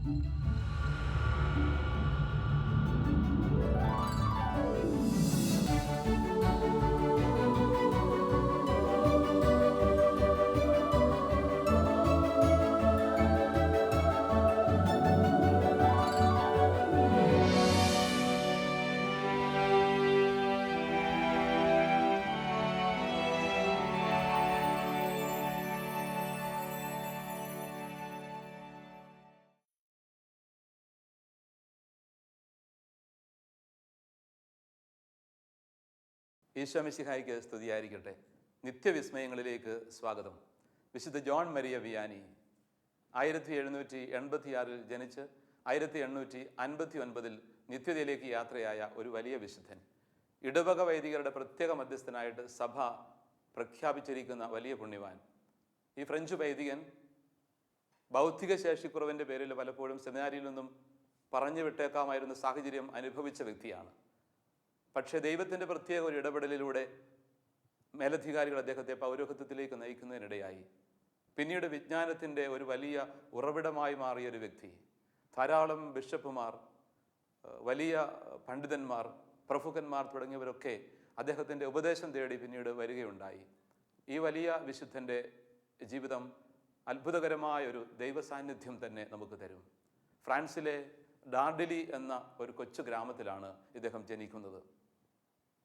ഈശോ മിശിഹായ്ക്ക് സ്തുതിയായിരിക്കട്ടെ. നിത്യവിസ്മയങ്ങളിലേക്ക് സ്വാഗതം. വിശുദ്ധ ജോൺ മരിയ വിയാനി 1786 ജനിച്ച് 1859 നിത്യതയിലേക്ക് യാത്രയായ ഒരു വലിയ വിശുദ്ധൻ. ഇടവക വൈദികരുടെ പ്രത്യേക മധ്യസ്ഥനായിട്ട് സഭ പ്രഖ്യാപിച്ചിരിക്കുന്ന വലിയ പുണ്യവാൻ. ഈ ഫ്രഞ്ച് വൈദികൻ ബൗദ്ധിക ശേഷിക്കുറവിൻ്റെ പേരിൽ പലപ്പോഴും സെമിനാരിയിൽ നിന്നും പറഞ്ഞു വിട്ടേക്കാമായിരുന്ന സാഹചര്യം അനുഭവിച്ച വ്യക്തിയാണ്. പക്ഷേ ദൈവത്തിൻ്റെ പ്രത്യേക ഒരു ഇടപെടലിലൂടെ മേലധികാരികൾ അദ്ദേഹത്തെ പൗരോഹിത്യത്തിലേക്ക് നയിക്കുന്നതിനിടയായി. പിന്നീട് വിജ്ഞാനത്തിൻ്റെ ഒരു വലിയ ഉറവിടമായി മാറിയൊരു വ്യക്തി. ധാരാളം ബിഷപ്പുമാർ, വലിയ പണ്ഡിതന്മാർ, പ്രഭുക്കന്മാർ തുടങ്ങിയവരൊക്കെ അദ്ദേഹത്തിൻ്റെ ഉപദേശം തേടി പിന്നീട് വരികയുണ്ടായി. ഈ വലിയ വിശുദ്ധൻ്റെ ജീവിതം അത്ഭുതകരമായ ഒരു ദൈവസാന്നിധ്യം തന്നെ നമുക്ക് തരും. ഫ്രാൻസിലെ ഡാർഡിലി എന്ന ഒരു കൊച്ചു ഗ്രാമത്തിലാണ് ഇദ്ദേഹം ജനിക്കുന്നത്.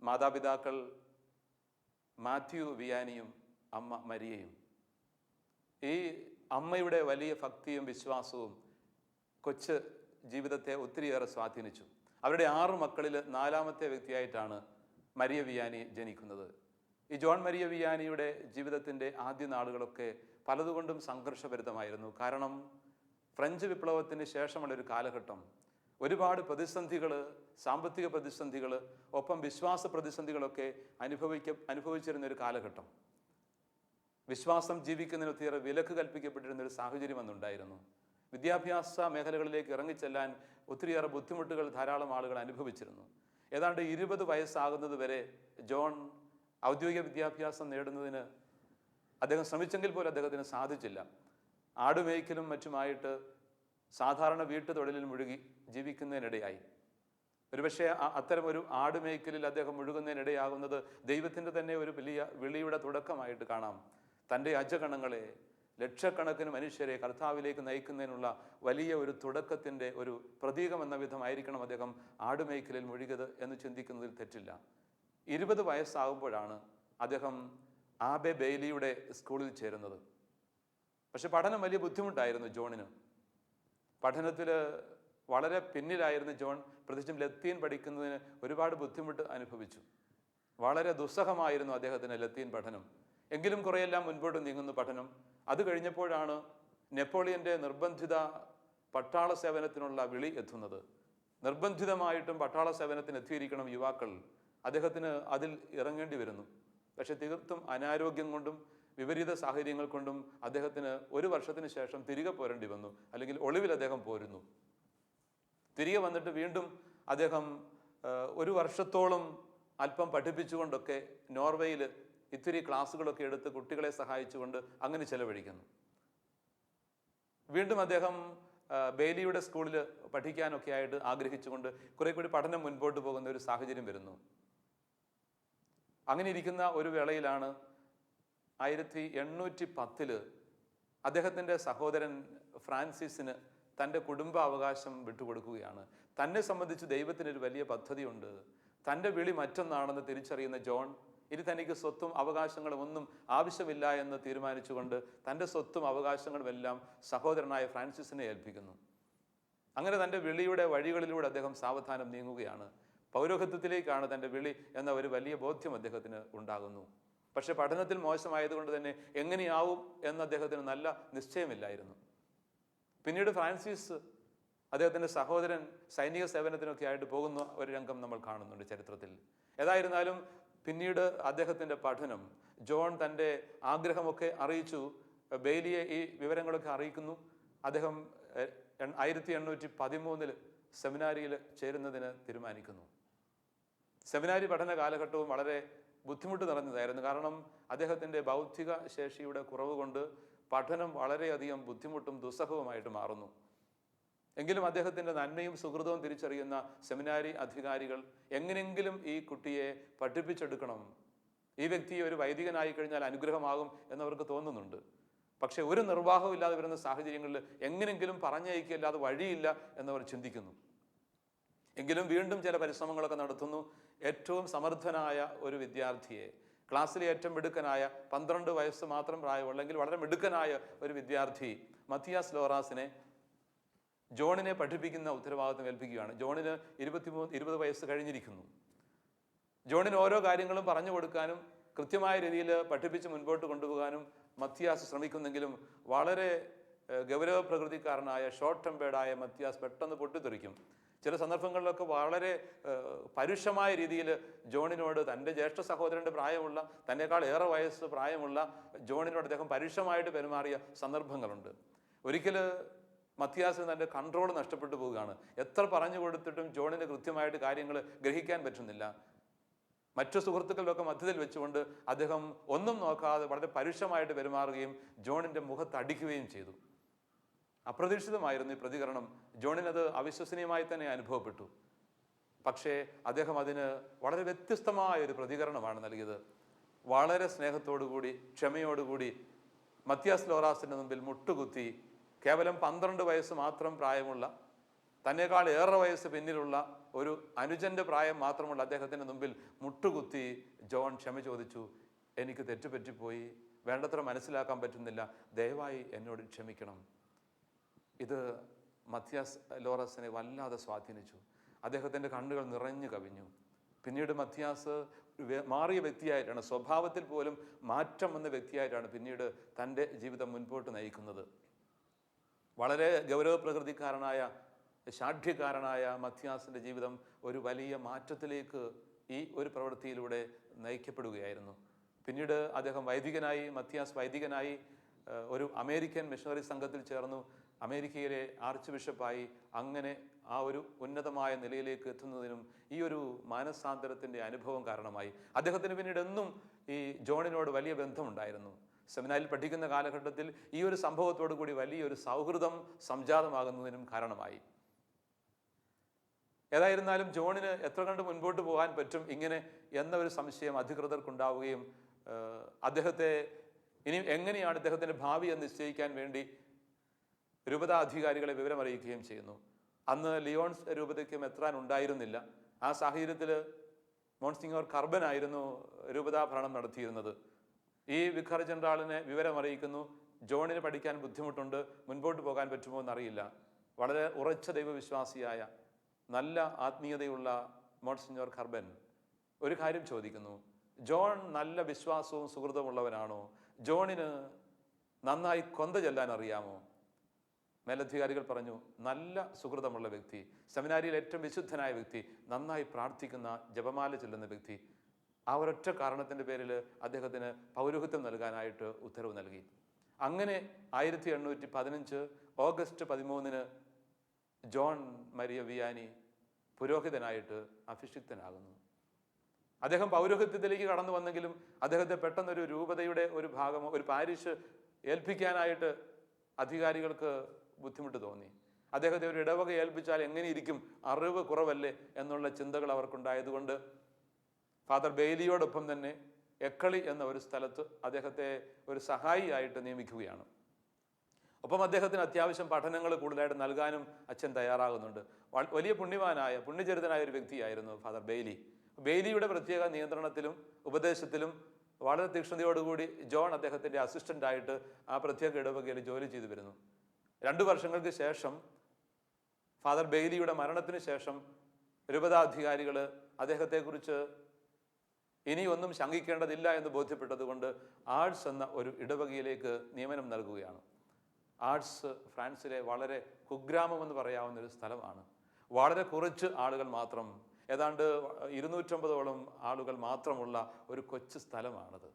മാതാപിതാക്കൾ മാത്യു വിയാനിയും അമ്മ മരിയയും. ഈ അമ്മയുടെ വലിയ ഭക്തിയും വിശ്വാസവും കൊച്ച് ജീവിതത്തെ ഒത്തിരിയേറെ സ്വാധീനിച്ചു. അവരുടെ 6 മക്കളിൽ 4ാമത്തെ വ്യക്തിയായിട്ടാണ് മരിയ വിയാനി ജനിക്കുന്നത്. ഈ ജോൺ മരിയ വിയാനിയുടെ ജീവിതത്തിൻ്റെ ആദ്യ നാളുകളൊക്കെ പലതുകൊണ്ടും സംഘർഷഭരിതമായിരുന്നു. കാരണം ഫ്രഞ്ച് വിപ്ലവത്തിന് ശേഷമുള്ളൊരു കാലഘട്ടം. ഒരുപാട് പ്രതിസന്ധികൾ, സാമ്പത്തിക പ്രതിസന്ധികൾ, ഒപ്പം വിശ്വാസ പ്രതിസന്ധികളൊക്കെ അനുഭവിച്ചിരുന്ന ഒരു കാലഘട്ടം. വിശ്വാസം ജീവിക്കുന്നതിന് ഒത്തിരി വിലക്ക് കൽപ്പിക്കപ്പെട്ടിരുന്നൊരു സാഹചര്യം അന്നുണ്ടായിരുന്നു. വിദ്യാഭ്യാസ മേഖലകളിലേക്ക് ഇറങ്ങിച്ചെല്ലാൻ ഒത്തിരിയേറെ ബുദ്ധിമുട്ടുകൾ ധാരാളം ആളുകൾ അനുഭവിച്ചിരുന്നു. ഏതാണ്ട് 20 വയസ്സാകുന്നത് വരെ ജോൺ ഔദ്യോഗിക വിദ്യാഭ്യാസം നേടുന്നതിന് അദ്ദേഹം ശ്രമിച്ചെങ്കിൽ പോലും അദ്ദേഹത്തിന് സാധിച്ചില്ല. ആടുമേയ്ക്കലും മറ്റുമായിട്ട് സാധാരണ വീട്ടുതൊഴിലിൽ മുഴുകി ജീവിക്കുന്നതിനിടയായി. ഒരുപക്ഷെ അത്തരമൊരു ആടുമേയ്ക്കലിൽ അദ്ദേഹം മുഴുകുന്നതിനിടയാകുന്നത് ദൈവത്തിൻ്റെ തന്നെ ഒരു വലിയ വിളിയുടെ തുടക്കമായിട്ട് കാണാം. തൻ്റെ അജഗണങ്ങളെ, ലക്ഷക്കണക്കിന് മനുഷ്യരെ കർത്താവിലേക്ക് നയിക്കുന്നതിനുള്ള വലിയ ഒരു തുടക്കത്തിൻ്റെ ഒരു പ്രതീകം എന്ന വിധമായിരിക്കണം അദ്ദേഹം ആടുമേയ്ക്കലിൽ മുഴുകിയത് എന്ന് ചിന്തിക്കുന്നതിൽ തെറ്റില്ല. 20 വയസ്സാകുമ്പോഴാണ് അദ്ദേഹം ആബെ ബെയ്ലിയുടെ സ്കൂളിൽ ചേരുന്നത്. പക്ഷെ പഠനം വലിയ ബുദ്ധിമുട്ടായിരുന്നു ജോണിന്. പഠനത്തിൽ വളരെ പിന്നിലായിരുന്ന ജോൺ പ്രത്യേകിച്ചും ലത്തീൻ പഠിക്കുന്നതിന് ഒരുപാട് ബുദ്ധിമുട്ട് അനുഭവിച്ചു. വളരെ ദുസ്സഹമായിരുന്നു അദ്ദേഹത്തിന് ലത്തീൻ പഠനം. എങ്കിലും കുറേയെല്ലാം മുൻപോട്ട് നീങ്ങുന്നു പഠനം. അത് കഴിഞ്ഞപ്പോഴാണ് നെപ്പോളിയൻ്റെ നിർബന്ധിത പട്ടാള സേവനത്തിനുള്ള വിളി എത്തുന്നത്. നിർബന്ധിതമായിട്ടും പട്ടാള സേവനത്തിന് എത്തിയിരിക്കണം യുവാക്കൾ. അദ്ദേഹത്തിന് അതിൽ ഇറങ്ങേണ്ടി വരുന്നു. പക്ഷെ തീർത്തും അനാരോഗ്യം കൊണ്ടും വിപരീത സാഹചര്യങ്ങൾ കൊണ്ടും അദ്ദേഹത്തിന് 1 വർഷത്തിന് ശേഷം തിരികെ പോരേണ്ടി വന്നു. അല്ലെങ്കിൽ ഒളിവിൽ അദ്ദേഹം പോരുന്നു. തിരികെ വന്നിട്ട് വീണ്ടും അദ്ദേഹം 1 വർഷത്തോളം അല്പം പഠിപ്പിച്ചുകൊണ്ടൊക്കെ നോർവേയിൽ ഇത്തിരി ക്ലാസ്സുകളൊക്കെ എടുത്ത് കുട്ടികളെ സഹായിച്ചുകൊണ്ട് അങ്ങനെ ചെലവഴിക്കുന്നു. വീണ്ടും അദ്ദേഹം ബെയ്ലിയുടെ സ്കൂളിൽ പഠിക്കാനൊക്കെ ആയിട്ട് ആഗ്രഹിച്ചുകൊണ്ട് കുറെ കൂടി പഠനം മുൻപോട്ട് പോകുന്ന ഒരു സാഹചര്യം വരുന്നു. അങ്ങനെ ഇരിക്കുന്ന ഒരു വേളയിലാണ് 1810 അദ്ദേഹത്തിൻ്റെ സഹോദരൻ ഫ്രാൻസിസിന് തൻ്റെ കുടുംബാവകാശം വിട്ടുകൊടുക്കുകയാണ്. തന്നെ സംബന്ധിച്ച് ദൈവത്തിനൊരു വലിയ പദ്ധതിയുണ്ട്. തൻ്റെ വിളി മറ്റൊന്നാണെന്ന് തിരിച്ചറിയുന്ന ജോൺ ഇനി തനിക്ക് സ്വത്തും അവകാശങ്ങളും ഒന്നും ആവശ്യമില്ല എന്ന് തീരുമാനിച്ചുകൊണ്ട് തൻ്റെ സ്വത്തും അവകാശങ്ങളും എല്ലാം സഹോദരനായ ഫ്രാൻസിസിനെ ഏൽപ്പിക്കുന്നു. അങ്ങനെ തൻ്റെ വിളിയുടെ വഴികളിലൂടെ അദ്ദേഹം സാവധാനം നീങ്ങുകയാണ്. പൗരോഹിത്യത്തിലേക്കാണ് തൻ്റെ വിളി എന്ന ഒരു വലിയ ബോധ്യം അദ്ദേഹത്തിന് ഉണ്ടാകുന്നു. പക്ഷെ പഠനത്തിൽ മോശമായതുകൊണ്ട് തന്നെ എങ്ങനെയാവും എന്ന് അദ്ദേഹത്തിന് നല്ല നിശ്ചയമില്ലായിരുന്നു. പിന്നീട് ഫ്രാൻസിസ് അദ്ദേഹത്തിൻ്റെ സഹോദരൻ സൈനിക സേവനത്തിനൊക്കെ ആയിട്ട് പോകുന്ന ഒരു രംഗം നമ്മൾ കാണുന്നുണ്ട് ചരിത്രത്തിൽ. ഏതായിരുന്നാലും പിന്നീട് അദ്ദേഹത്തിൻ്റെ പഠനം, ജോൺ തൻ്റെ ആഗ്രഹമൊക്കെ അറിയിച്ചു. ബെയ്ലിയെ ഈ വിവരങ്ങളൊക്കെ അറിയിക്കുന്നു. അദ്ദേഹം 1813 സെമിനാരിയിൽ ചേരുന്നതിന് തീരുമാനിക്കുന്നു. സെമിനാരി പഠന കാലഘട്ടവും വളരെ ബുദ്ധിമുട്ട് നിറഞ്ഞതായിരുന്നു. കാരണം അദ്ദേഹത്തിൻ്റെ ബൗദ്ധിക ശേഷിയുടെ കുറവ് കൊണ്ട് പഠനം വളരെയധികം ബുദ്ധിമുട്ടും ദുസ്സഹവുമായിട്ട് മാറുന്നു. എങ്കിലും അദ്ദേഹത്തിൻ്റെ നന്മയും സുഹൃതവും തിരിച്ചറിയുന്ന സെമിനാരി അധികാരികൾ എങ്ങനെയെങ്കിലും ഈ കുട്ടിയെ പഠിപ്പിച്ചെടുക്കണം, ഈ വ്യക്തിയെ ഒരു വൈദികനായി കഴിഞ്ഞാൽ അനുഗ്രഹമാകും എന്നവർക്ക് തോന്നുന്നുണ്ട്. പക്ഷെ ഒരു നിർവാഹവും ഇല്ലാതെ വരുന്ന സാഹചര്യങ്ങളിൽ എങ്ങനെയെങ്കിലും പറഞ്ഞയക്കില്ലാതെ വഴിയില്ല എന്നവർ ചിന്തിക്കുന്നു. എങ്കിലും വീണ്ടും ചില പരിശ്രമങ്ങളൊക്കെ നടത്തുന്നു. ഏറ്റവും സമർത്ഥനായ ഒരു വിദ്യാർത്ഥിയെ, ക്ലാസ്സിലെ ഏറ്റവും മിടുക്കനായ 12 വയസ്സ് മാത്രം പ്രായമുള്ളെങ്കിൽ വളരെ മിടുക്കനായ ഒരു വിദ്യാർത്ഥി മത്തിയാസ് ലോറാസിനെ ജോണിനെ പഠിപ്പിക്കുന്ന ഉത്തരവാദിത്വം ഏൽപ്പിക്കുകയാണ്. ജോണിന് 20 വയസ്സ് കഴിഞ്ഞിരിക്കുന്നു. ജോണിന് ഓരോ കാര്യങ്ങളും പറഞ്ഞു കൊടുക്കാനും കൃത്യമായ രീതിയിൽ പഠിപ്പിച്ച് മുൻപോട്ട് കൊണ്ടുപോകാനും മത്തിയാസ് ശ്രമിക്കുന്നെങ്കിലും വളരെ ഗൗരവ പ്രകൃതിക്കാരനായ ഷോർട്ട് ടെമ്പേർഡായ മത്തിയാസ് പെട്ടെന്ന് പൊട്ടിത്തെറിക്കും. ചില സന്ദർഭങ്ങളിലൊക്കെ വളരെ പരുഷമായ രീതിയിൽ ജോണിനോട്, തൻ്റെ ജ്യേഷ്ഠ സഹോദരൻ്റെ പ്രായമുള്ള, തന്നെക്കാൾ ഏറെ വയസ്സ് പ്രായമുള്ള ജോണിനോട് അദ്ദേഹം പരുഷമായിട്ട് പെരുമാറിയ സന്ദർഭങ്ങളുണ്ട്. ഒരിക്കൽ മത്തിയാസിന് തൻ്റെ കൺട്രോൾ നഷ്ടപ്പെട്ടു പോവുകയാണ്. എത്ര പറഞ്ഞു കൊടുത്തിട്ടും ജോണിന് കൃത്യമായിട്ട് കാര്യങ്ങൾ ഗ്രഹിക്കാൻ പറ്റുന്നില്ല. മറ്റു സുഹൃത്തുക്കളിലൊക്കെ മധ്യത്തിൽ വെച്ചുകൊണ്ട് അദ്ദേഹം ഒന്നും നോക്കാതെ വളരെ പരുഷമായിട്ട് പെരുമാറുകയും ജോണിൻ്റെ മുഖത്ത് അടിക്കുകയും ചെയ്തു. അപ്രതീക്ഷിതമായിരുന്നു ഈ പ്രതികരണം. ജോണിനത് അവിശ്വസനീയമായി തന്നെ അനുഭവപ്പെട്ടു. പക്ഷേ അദ്ദേഹം അതിന് വളരെ വ്യത്യസ്തമായ ഒരു പ്രതികരണമാണ് നൽകിയത്. വളരെ സ്നേഹത്തോടുകൂടി, ക്ഷമയോടുകൂടി മത്തിയാസ് ലോറാസിൻ്റെ മുമ്പിൽ മുട്ടുകുത്തി, കേവലം 12 വയസ്സ് മാത്രം പ്രായമുള്ള, തന്നെക്കാൾ ഏറെ വയസ്സ് പിന്നിലുള്ള ഒരു അനുജന്റെ പ്രായം മാത്രമുള്ള അദ്ദേഹത്തിൻ്റെ മുമ്പിൽ മുട്ടുകുത്തി ജോൺ ക്ഷമ ചോദിച്ചു. എനിക്ക് തെറ്റുപറ്റിപ്പോയി, വേണ്ടത്ര മനസ്സിലാക്കാൻ പറ്റുന്നില്ല, ദയവായി എന്നോട് ക്ഷമിക്കണം. ഇത് മത്തിയാസ് ലോറസിനെ വല്ലാതെ സ്വാധീനിച്ചു. അദ്ദേഹത്തിൻ്റെ കണ്ണുകൾ നിറഞ്ഞു കവിഞ്ഞു. പിന്നീട് മത്തിയാസ് മാറിയ വ്യക്തിയായിട്ടാണ്, സ്വഭാവത്തിൽ പോലും മാറ്റം വന്ന വ്യക്തിയായിട്ടാണ് പിന്നീട് തൻ്റെ ജീവിതം മുൻപോട്ട് നയിക്കുന്നത്. വളരെ ഗൗരവ പ്രകൃതിക്കാരനായ, ശാഠ്യക്കാരനായ മത്തിയാസിൻ്റെ ജീവിതം ഒരു വലിയ മാറ്റത്തിലേക്ക് ഈ ഒരു പ്രവൃത്തിയിലൂടെ നയിക്കപ്പെടുകയായിരുന്നു. പിന്നീട് അദ്ദേഹം വൈദികനായി, മത്തിയാസ് വൈദികനായി ഒരു അമേരിക്കൻ മിഷണറി സംഘത്തിൽ ചേർന്നു. അമേരിക്കയിലെ ആർച്ച് ബിഷപ്പായി. അങ്ങനെ ആ ഒരു ഉന്നതമായ നിലയിലേക്ക് എത്തുന്നതിനും ഈ ഒരു മാനസാന്തരത്തിൻ്റെ അനുഭവം കാരണമായി. അദ്ദേഹത്തിന് പിന്നീട് എന്നും ഈ ജോണിനോട് വലിയ ബന്ധമുണ്ടായിരുന്നു. സെമിനാരിൽ പഠിക്കുന്ന കാലഘട്ടത്തിൽ ഈ ഒരു സംഭവത്തോടു കൂടി വലിയൊരു സൗഹൃദം സംജാതമാകുന്നതിനും കാരണമായി. ഏതായിരുന്നാലും ജോണിന് എത്ര കണ്ട് മുൻപോട്ട് പോകാൻ പറ്റും ഇങ്ങനെ എന്ന ഒരു സംശയം അധികൃതർക്കുണ്ടാവുകയും അദ്ദേഹത്തെ ഇനി എങ്ങനെയാണ് ഇദ്ദേഹത്തിൻ്റെ ഭാവി എന്ന് നിശ്ചയിക്കാൻ വേണ്ടി രൂപതാധികാരികളെ വിവരമറിയിക്കുകയും ചെയ്യുന്നു. അന്ന് ലിയോൺസ് രൂപതയ്ക്ക് മെത്രാൻ ഉണ്ടായിരുന്നില്ല. ആ സാഹചര്യത്തിൽ മോൺസിഞ്ഞോർ കർബൻ ആയിരുന്നു രൂപതാ ഭരണം നടത്തിയിരുന്നത്. ഈ വികാർ ജനറാളിനെ വിവരമറിയിക്കുന്നു. ജോണിന് പഠിക്കാൻ ബുദ്ധിമുട്ടുണ്ട്, മുൻപോട്ട് പോകാൻ പറ്റുമോ എന്നറിയില്ല. വളരെ ഉറച്ച ദൈവവിശ്വാസിയായ, നല്ല ആത്മീയതയുള്ള മോൺസിഞ്ഞോർ കർബൻ ഒരു കാര്യം ചോദിക്കുന്നു. ജോൺ നല്ല വിശ്വാസവും സുഹൃത്തുമുള്ളവനാണോ? ജോണിന് നന്നായി കൊന്ത ചെല്ലാൻ അറിയാമോ? മേലധികാരികൾ പറഞ്ഞു, നല്ല സുഹൃതമുള്ള വ്യക്തി, സെമിനാരിയിൽ ഏറ്റവും വിശുദ്ധനായ വ്യക്തി, നന്നായി പ്രാർത്ഥിക്കുന്ന, ജപമാല ചെല്ലുന്ന വ്യക്തി. ആ ഒരൊറ്റ കാരണത്തിൻ്റെ പേരിൽ അദ്ദേഹത്തിന് പൗരോഹിത്യം നൽകാനായിട്ട് ഉത്തരവ് നൽകി. അങ്ങനെ 1815 ഓഗസ്റ്റ് 13 ജോൺ മരിയ വിയാനി പുരോഹിതനായിട്ട് അഭിഷിക്തനാകുന്നു. അദ്ദേഹം പൗരോഹിത്യത്തിലേക്ക് കടന്നു വന്നെങ്കിലും അദ്ദേഹത്തെ പെട്ടെന്നൊരു രൂപതയുടെ ഒരു ഭാഗമോ ഒരു പാരിഷ് ഏൽപ്പിക്കാനായിട്ട് അധികാരികൾക്ക് ബുദ്ധിമുട്ട് തോന്നി. അദ്ദേഹത്തെ ഒരു ഇടവക ഏൽപ്പിച്ചാൽ എങ്ങനെയിരിക്കും, അറിവ് കുറവല്ലേ എന്നുള്ള ചിന്തകൾ അവർക്കുണ്ടായതുകൊണ്ട് ഫാദർ ബെയ്ലിയോടൊപ്പം തന്നെ എക്കളി എന്ന ഒരു സ്ഥലത്ത് അദ്ദേഹത്തെ ഒരു സഹായിയായിട്ട് നിയമിക്കുകയാണ്. ഒപ്പം അദ്ദേഹത്തിന് അത്യാവശ്യം പഠനങ്ങൾ കൂടുതലായിട്ട് നൽകാനും അച്ഛൻ തയ്യാറാകുന്നുണ്ട്. വലിയ പുണ്യവാനായ, പുണ്യചരിതനായ ഒരു വ്യക്തിയായിരുന്നു ഫാദർ ബെയ്ലി. ബെയ്ലിയുടെ പ്രത്യേക നിയന്ത്രണത്തിലും ഉപദേശത്തിലും വളരെ തീക്ഷ്ണതയോടുകൂടി ജോൺ അദ്ദേഹത്തിൻ്റെ അസിസ്റ്റൻ്റായിട്ട് ആ പ്രത്യേക ഇടവകയിൽ ജോലി ചെയ്തു വരുന്നു. 2 വർഷങ്ങൾക്ക് ശേഷം, ഫാദർ ബെയ്ലിയുടെ മരണത്തിന് ശേഷം, രൂപതാധികാരികൾ അദ്ദേഹത്തെക്കുറിച്ച് ഇനി ഒന്നും ശങ്കിക്കേണ്ടതില്ല എന്ന് ബോധ്യപ്പെട്ടതുകൊണ്ട് ആഴ്സ് എന്ന ഒരു ഇടവകയിലേക്ക് നിയമനം നൽകുകയാണ്. ആഴ്സ് ഫ്രാൻസിലെ വളരെ കുഗ്രാമം എന്ന് പറയാവുന്ന ഒരു സ്ഥലമാണ്. വളരെ കുറച്ച് ആളുകൾ മാത്രം, ഏതാണ്ട് 250ഓളം ആളുകൾ മാത്രമുള്ള ഒരു കൊച്ചു സ്ഥലമാണത്.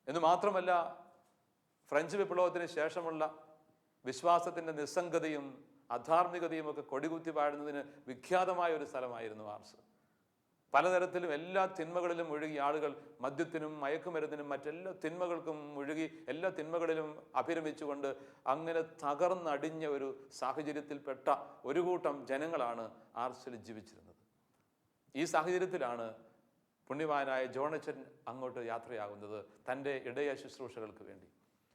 എന്ന് മാത്രമല്ല, ഫ്രഞ്ച് വിപ്ലവത്തിന് ശേഷമുള്ള വിശ്വാസത്തിൻ്റെ നിസ്സംഗതയും അധാർമികതയും ഒക്കെ കൊടികുത്തി പാടുന്നതിന് വിഖ്യാതമായ ഒരു സ്ഥലമായിരുന്നു ആർസ്. പലതരത്തിലും എല്ലാ തിന്മകളിലും മുഴുകി ആളുകൾ മദ്യത്തിനും മയക്കുമരുന്നിനും മറ്റെല്ലാ തിന്മകൾക്കും മുഴുകി എല്ലാ തിന്മകളിലും അഭിരമിച്ചുകൊണ്ട് അങ്ങനെ തകർന്നടിഞ്ഞ ഒരു സാഹചര്യത്തിൽപ്പെട്ട ഒരു കൂട്ടം ജനങ്ങളാണ് ആർസിൽ ജീവിച്ചിരുന്നത്. ഈ സാഹചര്യത്തിലാണ് പുണ്യവാനായ ജോണച്ചൻ അങ്ങോട്ട് യാത്രയാകുന്നത് തൻ്റെ ഇടയ ശുശ്രൂഷകൾക്ക് വേണ്ടി.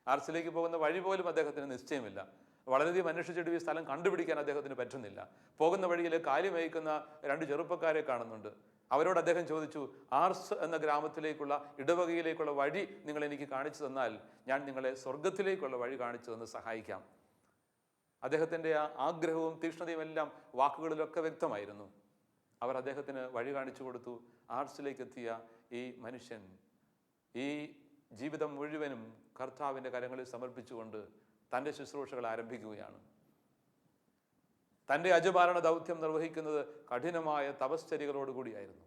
ആർസിലേക്ക് പോകുന്ന വഴി പോലും അദ്ദേഹത്തിന് നിശ്ചയമില്ല. വളരെയധികം അന്വേഷിച്ചിട്ട് ഈ സ്ഥലം കണ്ടുപിടിക്കാൻ അദ്ദേഹത്തിന് പറ്റുന്നില്ല. പോകുന്ന വഴിയിൽ കാലി മേയ്ക്കുന്ന 2 ചെറുപ്പക്കാരെ കാണുന്നുണ്ട്. അവരോട് അദ്ദേഹം ചോദിച്ചു, ആർസ് എന്ന ഗ്രാമത്തിലേക്കുള്ള ഇടവകയിലേക്കുള്ള വഴി നിങ്ങൾ എനിക്ക് കാണിച്ചു തന്നാൽ ഞാൻ നിങ്ങളെ സ്വർഗത്തിലേക്കുള്ള വഴി കാണിച്ചു തന്ന് സഹായിക്കാം. അദ്ദേഹത്തിൻ്റെ ആ ആഗ്രഹവും തീക്ഷ്ണതയും എല്ലാം വാക്കുകളിലൊക്കെ വ്യക്തമായിരുന്നു. അവർ അദ്ദേഹത്തിന് വഴി കാണിച്ചു കൊടുത്തു. ആർസിലേക്ക് എത്തിയ ഈ മനുഷ്യൻ ഈ ജീവിതം മുഴുവനും കർത്താവിൻ്റെ കരങ്ങളിൽ സമർപ്പിച്ചുകൊണ്ട് തൻ്റെ ശുശ്രൂഷകൾ ആരംഭിക്കുകയാണ്. തൻ്റെ അജപാലന ദൗത്യം നിർവഹിക്കുന്നത് കഠിനമായ തപശ്ചര്യകളോടുകൂടിയായിരുന്നു.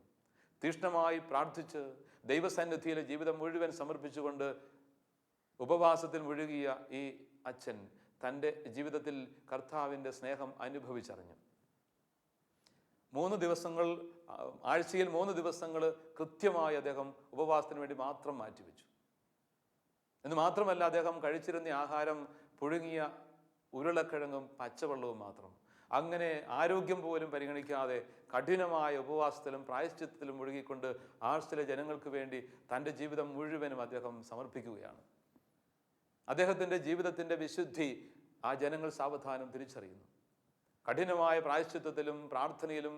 തീഷ്ണമായി പ്രാർത്ഥിച്ച് ദൈവസന്നിധിയിലെ ജീവിതം മുഴുവൻ സമർപ്പിച്ചുകൊണ്ട് ഉപവാസത്തിൽ മുഴുകിയ ഈ അച്ഛൻ തൻ്റെ ജീവിതത്തിൽ കർത്താവിൻ്റെ സ്നേഹം അനുഭവിച്ചറിഞ്ഞു. 3 ദിവസങ്ങൾ, ആഴ്ചയിൽ 3 ദിവസങ്ങൾ കൃത്യമായി അദ്ദേഹം ഉപവാസത്തിന് വേണ്ടി മാത്രം മാറ്റിവെച്ചു. എന്ന് മാത്രമല്ല, അദ്ദേഹം കഴിച്ചിരുന്ന ആഹാരം പുഴുങ്ങിയ ഉരുളക്കിഴങ്ങും പച്ചവെള്ളവും മാത്രം. അങ്ങനെ ആരോഗ്യം പോലും പരിഗണിക്കാതെ കഠിനമായ ഉപവാസത്തിലും പ്രായശ്ചിത്തത്തിലും മുഴുകിക്കൊണ്ട് ആർസിലെ ജനങ്ങൾക്ക് വേണ്ടി തൻ്റെ ജീവിതം മുഴുവനും അദ്ദേഹം സമർപ്പിക്കുകയാണ്. അദ്ദേഹത്തിൻ്റെ ജീവിതത്തിൻ്റെ വിശുദ്ധി ആ ജനങ്ങൾ സാവധാനം തിരിച്ചറിയുന്നു. കഠിനമായ പ്രായശ്ചിത്തത്തിലും പ്രാർത്ഥനയിലും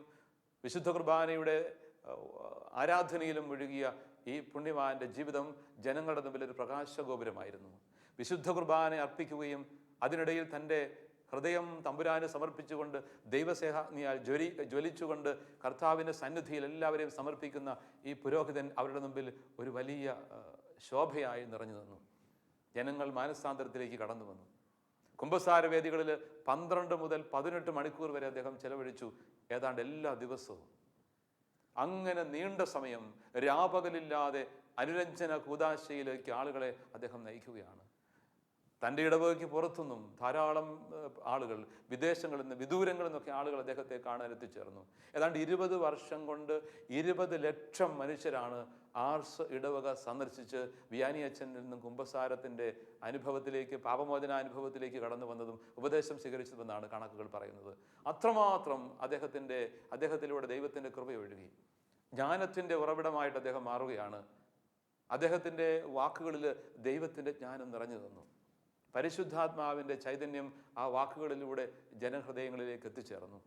വിശുദ്ധ കുർബാനയുടെ ആരാധനയിലും മുഴുകിയ ഈ പുണ്യവാന്റെ ജീവിതം ജനങ്ങളുടെ മുമ്പിൽ ഒരു പ്രകാശഗോപുരമായിരുന്നു. വിശുദ്ധ കുർബാന അർപ്പിക്കുകയും അതിനിടയിൽ തൻ്റെ ഹൃദയം തമ്പുരാന് സമർപ്പിച്ചുകൊണ്ട് ദൈവസ്നേഹത്താൽ ജ്വലിച്ചുകൊണ്ട് കർത്താവിൻ്റെ സന്നിധിയിൽ എല്ലാവരെയും സമർപ്പിക്കുന്ന ഈ പുരോഹിതൻ അവരുടെ മുമ്പിൽ ഒരു വലിയ ശോഭയായി നിറഞ്ഞു നിന്നു. ജനങ്ങൾ മാനസാന്തരത്തിലേക്ക് കടന്നു വന്നു. കുമ്പസാര വേദികളിൽ 12 മുതൽ 18 മണിക്കൂർ വരെ അദ്ദേഹം ചെലവഴിച്ചു, ഏതാണ്ട് എല്ലാ ദിവസവും. അങ്ങനെ നീണ്ട സമയം രാപകലില്ലാതെ അനുരഞ്ജന കൂദാശയിലേക്ക് ആളുകളെ അദ്ദേഹം നയിക്കുകയാണ്. തൻ്റെ ഇടവകയ്ക്ക് പുറത്തുനിന്നും ധാരാളം ആളുകൾ, വിദേശങ്ങളിൽ നിന്ന് വിദൂരങ്ങളിൽ നിന്നൊക്കെ ആളുകൾ അദ്ദേഹത്തെ കാണാൻ എത്തിച്ചേർന്നു. ഏതാണ്ട് 20 വർഷം കൊണ്ട് 20 ലക്ഷം മനുഷ്യരാണ് ആർസ് ഇടവക സന്ദർശിച്ച് വിയാനി അച്ഛനിൽ നിന്നും കുമ്പസാരത്തിൻ്റെ അനുഭവത്തിലേക്ക്, പാപമോചനാനുഭവത്തിലേക്ക് കടന്നു വന്നതും ഉപദേശം സ്വീകരിച്ചതെന്നാണ് കണക്കുകൾ പറയുന്നത്. അത്രമാത്രം അദ്ദേഹത്തിലൂടെ ദൈവത്തിൻ്റെ കൃപയൊഴുകി. ജ്ഞാനത്തിൻ്റെ ഉറവിടമായിട്ട് അദ്ദേഹം മാറുകയാണ്. അദ്ദേഹത്തിൻ്റെ വാക്കുകളിൽ ദൈവത്തിൻ്റെ ജ്ഞാനം നിറഞ്ഞു നിന്നു. പരിശുദ്ധാത്മാവിൻ്റെ ചൈതന്യം ആ വാക്കുകളിലൂടെ ജനഹൃദയങ്ങളിലേക്ക് എത്തിച്ചേർന്നു.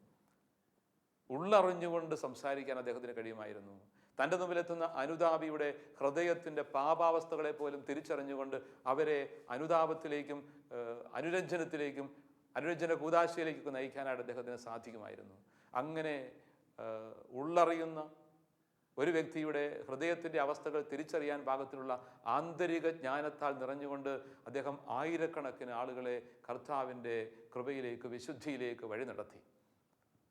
ഉള്ളറിഞ്ഞുകൊണ്ട് സംസാരിക്കാൻ അദ്ദേഹത്തിന് കഴിയുമായിരുന്നു. തൻ്റെ മുമ്പിലെത്തുന്ന അനുതാപിയുടെ ഹൃദയത്തിൻ്റെ പാപാവസ്ഥകളെ പോലും തിരിച്ചറിഞ്ഞുകൊണ്ട് അവരെ അനുതാപത്തിലേക്കും അനുരഞ്ജനത്തിലേക്കും അനുരഞ്ജന കൂദാശയിലേക്കൊക്കെ നയിക്കാനായിട്ട് അദ്ദേഹത്തിന് സാധിക്കുമായിരുന്നു. അങ്ങനെ ഉള്ളറിയുന്ന ഒരു വ്യക്തിയുടെ ഹൃദയത്തിൻ്റെ അവസ്ഥകൾ തിരിച്ചറിയാൻ പാകത്തിലുള്ള ആന്തരിക ജ്ഞാനത്താൽ നിറഞ്ഞുകൊണ്ട് അദ്ദേഹം ആയിരക്കണക്കിന് ആളുകളെ കർത്താവിൻ്റെ കൃപയിലേക്ക്, വിശുദ്ധിയിലേക്ക് വഴി നടത്തി.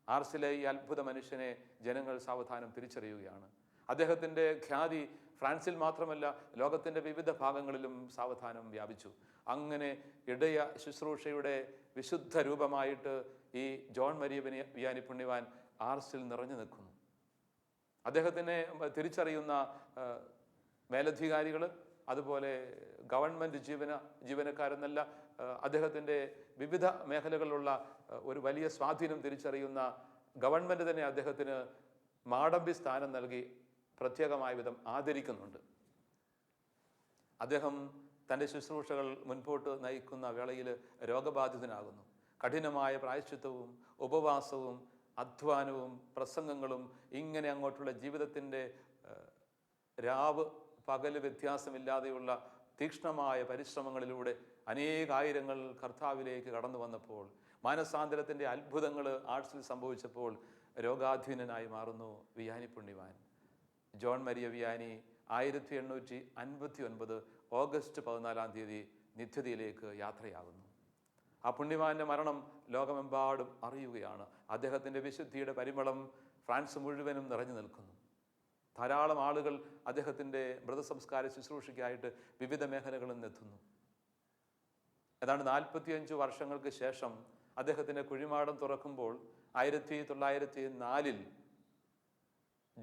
ആർസിലെ ഈ അത്ഭുത മനുഷ്യനെ ജനങ്ങൾ സാവധാനം തിരിച്ചറിയുകയാണ്. അദ്ദേഹത്തിൻ്റെ ഖ്യാതി ഫ്രാൻസിൽ മാത്രമല്ല, ലോകത്തിൻ്റെ വിവിധ ഭാഗങ്ങളിലും സാവധാനം വ്യാപിച്ചു. അങ്ങനെ ഇടയ ശുശ്രൂഷയുടെ വിശുദ്ധ രൂപമായിട്ട് ഈ ജോൺ മരിയ വിയാനി പുണ്യവാൻ ആർസിൽ നിറഞ്ഞു നിൽക്കുന്നു. അദ്ദേഹത്തിനെ തിരിച്ചറിയുന്ന മേലധികാരികൾ, അതുപോലെ ഗവൺമെൻറ് ജീവനക്കാരെന്നല്ല, അദ്ദേഹത്തിൻ്റെ വിവിധ മേഖലകളിലുള്ള ഒരു വലിയ സ്വാധീനം തിരിച്ചറിയുന്ന ഗവൺമെൻറ് തന്നെ അദ്ദേഹത്തിന് മാടമ്പി സ്ഥാനം നൽകി പ്രത്യേകമായ വിധം ആദരിക്കുന്നുണ്ട്. അദ്ദേഹം തൻ്റെ ശുശ്രൂഷകൾ മുൻപോട്ട് നയിക്കുന്ന വേളയിൽ രോഗബാധിതനാകുന്നു. കഠിനമായ പ്രായശ്ചിത്തവും ഉപവാസവും അധ്വാനവും പ്രസംഗങ്ങളും ഇങ്ങനെ അങ്ങോട്ടുള്ള ജീവിതത്തിൻ്റെ രാവ് പകല് വ്യത്യാസമില്ലാതെയുള്ള തീക്ഷ്ണമായ പരിശ്രമങ്ങളിലൂടെ അനേകായിരങ്ങൾ കർത്താവിലേക്ക് കടന്നു വന്നപ്പോൾ, മാനസാന്തരത്തിൻ്റെ അത്ഭുതങ്ങൾ ആർട്സിൽ സംഭവിച്ചപ്പോൾ രോഗാധീനനായി മാറുന്നു വിയാനി പുണ്യവാൻ. ജോൺ മരിയ വിയാനി 1859 ഓഗസ്റ്റ് 14 നിത്യതയിലേക്ക് യാത്രയാകുന്നു. ആ പുണ്യവാന്റെ മരണം ലോകമെമ്പാടും അറിയുകയാണ്. അദ്ദേഹത്തിൻ്റെ വിശുദ്ധിയുടെ പരിമളം ഫ്രാൻസ് മുഴുവനും നിറഞ്ഞു നിൽക്കുന്നു. ധാരാളം ആളുകൾ അദ്ദേഹത്തിൻ്റെ മൃതസംസ്കാര ശുശ്രൂഷയ്ക്കായിട്ട് വിവിധ മേഖലകളിൽ നിന്നെത്തുന്നു. ഏതാണ്ട് 45 വർഷങ്ങൾക്ക് ശേഷം അദ്ദേഹത്തിൻ്റെ കുഴിമാടം തുറക്കുമ്പോൾ 1904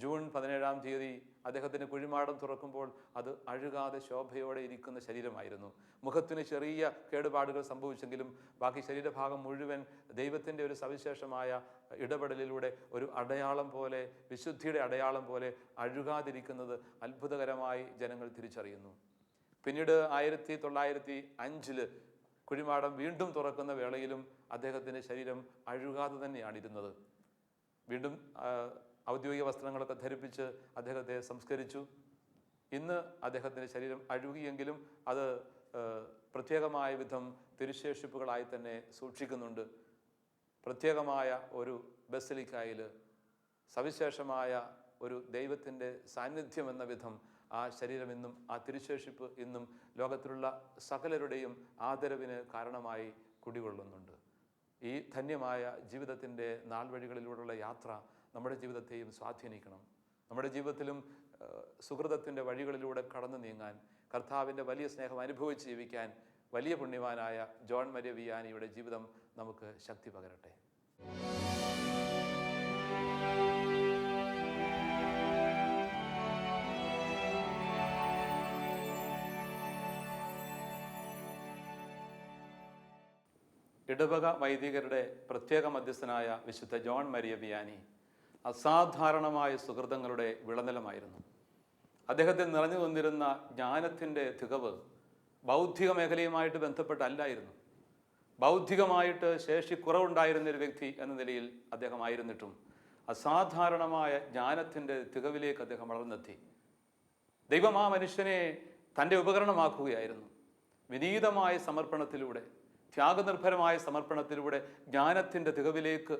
ജൂൺ 17-ാം തീയതി അദ്ദേഹത്തിൻ്റെ കുഴിമാടം തുറക്കുമ്പോൾ അത് അഴുകാതെ ശോഭയോടെ ഇരിക്കുന്ന ശരീരമായിരുന്നു. മുഖത്തിന് ചെറിയ കേടുപാടുകൾ സംഭവിച്ചെങ്കിലും ബാക്കി ശരീരഭാഗം മുഴുവൻ ദൈവത്തിൻ്റെ ഒരു സവിശേഷമായ ഇടപെടലിലൂടെ ഒരു അടയാളം പോലെ, വിശുദ്ധിയുടെ അടയാളം പോലെ അഴുകാതിരിക്കുന്നത് അത്ഭുതകരമായി ജനങ്ങൾ തിരിച്ചറിയുന്നു. പിന്നീട് 1905 കുഴിമാടം വീണ്ടും തുറക്കുന്ന വേളയിലും അദ്ദേഹത്തിൻ്റെ ശരീരം അഴുകാതെ തന്നെയാണ് ഇരുന്നത്. വീണ്ടും ഔദ്യോഗിക വസ്ത്രങ്ങളൊക്കെ ധരിപ്പിച്ച് അദ്ദേഹത്തെ സംസ്കരിച്ചു. ഇന്ന് അദ്ദേഹത്തിൻ്റെ ശരീരം അഴുകിയെങ്കിലും അത് പ്രത്യേകമായ വിധം തിരുശേഷിപ്പുകളായി തന്നെ സൂക്ഷിക്കുന്നുണ്ട്. പ്രത്യേകമായ ഒരു ബസലിക്കായിൽ സവിശേഷമായ ഒരു ദൈവത്തിൻ്റെ സാന്നിധ്യം എന്ന വിധം ആ ശരീരം ഇന്നും, ആ തിരുശേഷിപ്പ് ഇന്നും ലോകത്തിലുള്ള സകലരുടെയും ആദരവിന് കാരണമായി കുടികൊള്ളുന്നുണ്ട്. ഈ ധന്യമായ ജീവിതത്തിൻ്റെ നാൾവഴികളിലൂടെയുള്ള യാത്ര നമ്മുടെ ജീവിതത്തെയും സ്വാധീനിക്കണം. നമ്മുടെ ജീവിതത്തിലും സുഹൃതത്തിൻ്റെ വഴികളിലൂടെ കടന്നു നീങ്ങാൻ, കർത്താവിൻ്റെ വലിയ സ്നേഹം അനുഭവിച്ച് ജീവിക്കാൻ വലിയ പുണ്യവാനായ ജോൺ മരിയ വിയാനിയുടെ ജീവിതം നമുക്ക് ശക്തി പകരട്ടെ. ഇടവക വൈദികരുടെ പ്രത്യേക മധ്യസ്ഥനായ വിശുദ്ധ ജോൺ മരിയ വിയാനി അസാധാരണമായ സുഹൃതങ്ങളുടെ വിളനിലമായിരുന്നു. അദ്ദേഹത്തിൽ നിറഞ്ഞു വന്നിരുന്ന ജ്ഞാനത്തിൻ്റെ തികവ് ബൗദ്ധിക മേഖലയുമായിട്ട് ബന്ധപ്പെട്ടല്ലായിരുന്നു. ബൗദ്ധികമായിട്ട് ശേഷിക്കുറവുണ്ടായിരുന്ന ഒരു വ്യക്തി എന്ന നിലയിൽ അദ്ദേഹമായിരുന്നിട്ടും അസാധാരണമായ ജ്ഞാനത്തിൻ്റെ തികവിലേക്ക് അദ്ദേഹം വളർന്നെത്തി. ദൈവം ആ മനുഷ്യനെ തൻ്റെ ഉപകരണമാക്കുകയായിരുന്നു. വിനീതമായ സമർപ്പണത്തിലൂടെ, ത്യാഗനിർഭരമായ സമർപ്പണത്തിലൂടെ ജ്ഞാനത്തിൻ്റെ തികവിലേക്ക്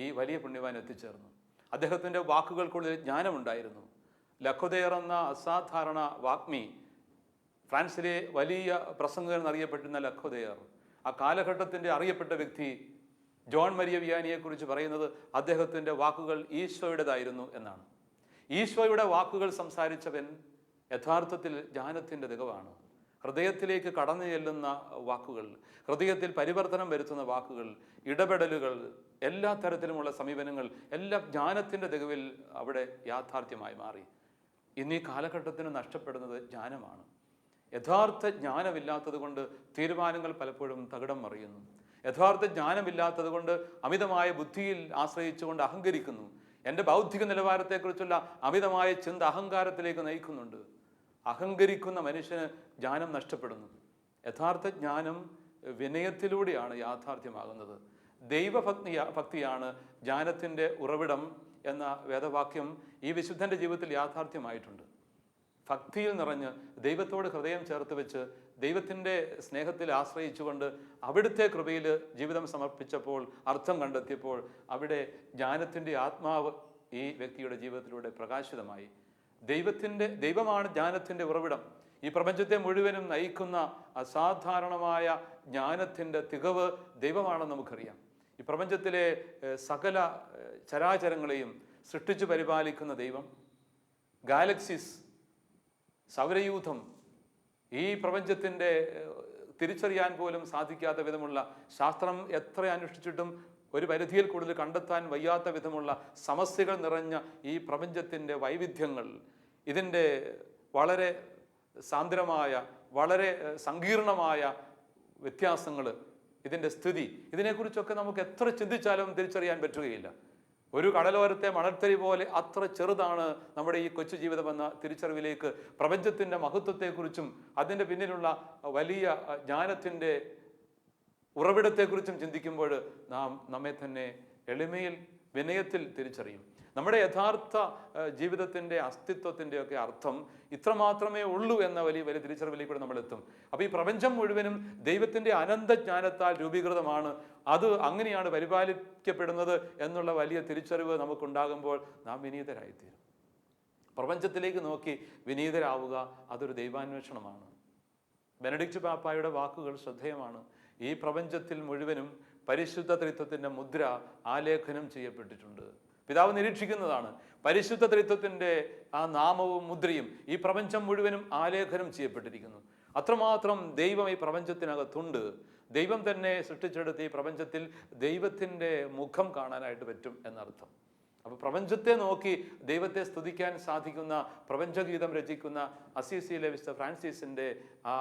ഈ വലിയ പുണ്യവാൻ എത്തിച്ചേർന്നു. അദ്ദേഹത്തിൻ്റെ വാക്കുകൾക്കുള്ളിൽ ജ്ഞാനമുണ്ടായിരുന്നു. ലഖോദേർ എന്ന അസാധാരണ വാഗ്മി, ഫ്രാൻസിലെ വലിയ പ്രസംഗകൻ എന്നറിയപ്പെട്ടിരുന്ന ലഖോദേർ, ആ കാലഘട്ടത്തിൻ്റെ അറിയപ്പെട്ട വ്യക്തി ജോൺ മരിയ വിയാനിയെക്കുറിച്ച് പറയുന്നത് അദ്ദേഹത്തിൻ്റെ വാക്കുകൾ ഈശോയുടേതായിരുന്നു എന്നാണ്. ഈശോയുടെ വാക്കുകൾ സംസാരിച്ചവൻ യഥാർത്ഥത്തിൽ ജ്ഞാനത്തിൻ്റെ തികവാണ്. ഹൃദയത്തിലേക്ക് കടന്നു ചെല്ലുന്ന വാക്കുകൾ, ഹൃദയത്തിൽ പരിവർത്തനം വരുത്തുന്ന വാക്കുകൾ, ഇടപെടലുകൾ, എല്ലാ തരത്തിലുമുള്ള സമീപനങ്ങൾ എല്ലാം ജ്ഞാനത്തിൻ്റെ തികവിൽ അവിടെ യാഥാർത്ഥ്യമായി മാറി. ഇന്ന് ഈ കാലഘട്ടത്തിന് നഷ്ടപ്പെടുന്നത് ജ്ഞാനമാണ്. യഥാർത്ഥ ജ്ഞാനമില്ലാത്തത് കൊണ്ട് തീരുമാനങ്ങൾ പലപ്പോഴും തകിടം മറിയുന്നു. യഥാർത്ഥ ജ്ഞാനമില്ലാത്തത് കൊണ്ട് അമിതമായ ബുദ്ധിയിൽ ആശ്രയിച്ചുകൊണ്ട് അഹങ്കരിക്കുന്നു. എൻ്റെ ബൗദ്ധിക നിലവാരത്തെക്കുറിച്ചുള്ള അമിതമായ ചിന്ത അഹങ്കാരത്തിലേക്ക് നയിക്കുന്നുണ്ട്. അഹങ്കരിക്കുന്ന മനുഷ്യന് ജ്ഞാനം നഷ്ടപ്പെടുന്നു. യഥാർത്ഥ ജ്ഞാനം വിനയത്തിലൂടെയാണ് യാഥാർത്ഥ്യമാകുന്നത്. ഭക്തിയാണ് ജ്ഞാനത്തിൻ്റെ ഉറവിടം എന്ന വേദവാക്യം ഈ വിശുദ്ധൻ്റെ ജീവിതത്തിൽ യാഥാർത്ഥ്യമായിട്ടുണ്ട്. ഭക്തിയിൽ നിറഞ്ഞ് ദൈവത്തോട് ഹൃദയം ചേർത്ത് വെച്ച് ദൈവത്തിൻ്റെ സ്നേഹത്തിൽ ആശ്രയിച്ചുകൊണ്ട് അവിടുത്തെ കൃപയിൽ ജീവിതം സമർപ്പിച്ചപ്പോൾ, അർത്ഥം കണ്ടെത്തിയപ്പോൾ അവിടെ ജ്ഞാനത്തിൻ്റെ ആത്മാവ് ഈ വ്യക്തിയുടെ ജീവിതത്തിലൂടെ പ്രകാശിതമായി. ദൈവമാണ് ജ്ഞാനത്തിൻ്റെ ഉറവിടം. ഈ പ്രപഞ്ചത്തെ മുഴുവനും നയിക്കുന്ന അസാധാരണമായ ജ്ഞാനത്തിൻ്റെ തികവ് ദൈവമാണെന്ന് നമുക്കറിയാം. ഈ പ്രപഞ്ചത്തിലെ സകല ചരാചരങ്ങളെയും സൃഷ്ടിച്ചു പരിപാലിക്കുന്ന ദൈവം, ഗാലക്സീസ്, സൗരയൂഥം, ഈ പ്രപഞ്ചത്തിൻ്റെ തിരിച്ചറിയാൻ പോലും സാധിക്കാത്ത വിധമുള്ള, ശാസ്ത്രം എത്ര അന്വേഷിച്ചിട്ടും ഒരു പരിധിയിൽ കൂടുതൽ കണ്ടെത്താൻ വയ്യാത്ത വിധമുള്ള സമസ്യകൾ നിറഞ്ഞ ഈ പ്രപഞ്ചത്തിൻ്റെ വൈവിധ്യങ്ങൾ, ഇതിൻ്റെ വളരെ സാന്ദ്രമായ, വളരെ സങ്കീർണമായ വ്യത്യാസങ്ങൾ, ഇതിൻ്റെ സ്ഥിതി, ഇതിനെക്കുറിച്ചൊക്കെ നമുക്ക് എത്ര ചിന്തിച്ചാലും തിരിച്ചറിയാൻ പറ്റുകയില്ല. ഒരു കടലോരത്തെ മണൽത്തരി പോലെ അത്ര ചെറുതാണ് നമ്മുടെ ഈ കൊച്ചു ജീവിതമെന്ന തിരിച്ചറിവിലേക്ക്, പ്രപഞ്ചത്തിൻ്റെ മഹത്വത്തെക്കുറിച്ചും അതിൻ്റെ പിന്നിലുള്ള വലിയ ജ്ഞാനത്തിൻ്റെ ഉറവിടത്തെക്കുറിച്ചും ചിന്തിക്കുമ്പോൾ നമ്മെ തന്നെ എളിമയിൽ, വിനയത്തിൽ തിരിച്ചറിയും. നമ്മുടെ യഥാർത്ഥ ജീവിതത്തിൻ്റെ അസ്തിത്വത്തിൻ്റെയൊക്കെ അർത്ഥം ഇത്രമാത്രമേ ഉള്ളൂ എന്ന വലിയ വലിയ തിരിച്ചറിവിലേക്കൂടെ നമ്മൾ എത്തും. അപ്പോൾ ഈ പ്രപഞ്ചം മുഴുവനും ദൈവത്തിൻ്റെ അനന്തജ്ഞാനത്താൽ രൂപീകൃതമാണ്, അത് അങ്ങനെയാണ് പരിപാലിക്കപ്പെടുന്നത് എന്നുള്ള വലിയ തിരിച്ചറിവ് നമുക്കുണ്ടാകുമ്പോൾ നാം വിനീതരായിത്തീരും. പ്രപഞ്ചത്തിലേക്ക് നോക്കി വിനീതരാവുക, അതൊരു ദൈവാന്വേഷണമാണ്. ബെനഡിക്റ്റ് പാപ്പായുടെ വാക്കുകൾ ശ്രദ്ധേയമാണ്. ഈ പ്രപഞ്ചത്തിൽ മുഴുവനും പരിശുദ്ധ ത്രിത്വത്തിൻ്റെ മുദ്ര ആലേഖനം ചെയ്യപ്പെട്ടിട്ടുണ്ട്. പിതാവ് നിരീക്ഷിക്കുന്നതാണ്. പരിശുദ്ധ ത്രിത്വത്തിൻ്റെ ആ നാമവും മുദ്രയും ഈ പ്രപഞ്ചം മുഴുവനും ആലേഖനം ചെയ്യപ്പെട്ടിരിക്കുന്നു. അത്രമാത്രം ദൈവം ഈ പ്രപഞ്ചത്തിനകത്തുണ്ട്. ദൈവം തന്നെ സൃഷ്ടിച്ചെടുത്ത ഈ പ്രപഞ്ചത്തിൽ ദൈവത്തിൻ്റെ മുഖം കാണാനായിട്ട് പറ്റും എന്നർത്ഥം. അപ്പോൾ പ്രപഞ്ചത്തെ നോക്കി ദൈവത്തെ സ്തുതിക്കാൻ സാധിക്കുന്ന, പ്രപഞ്ചഗീതം രചിക്കുന്ന അസീസിയിലെ വിശുദ്ധ ഫ്രാൻസിസിൻ്റെ ആ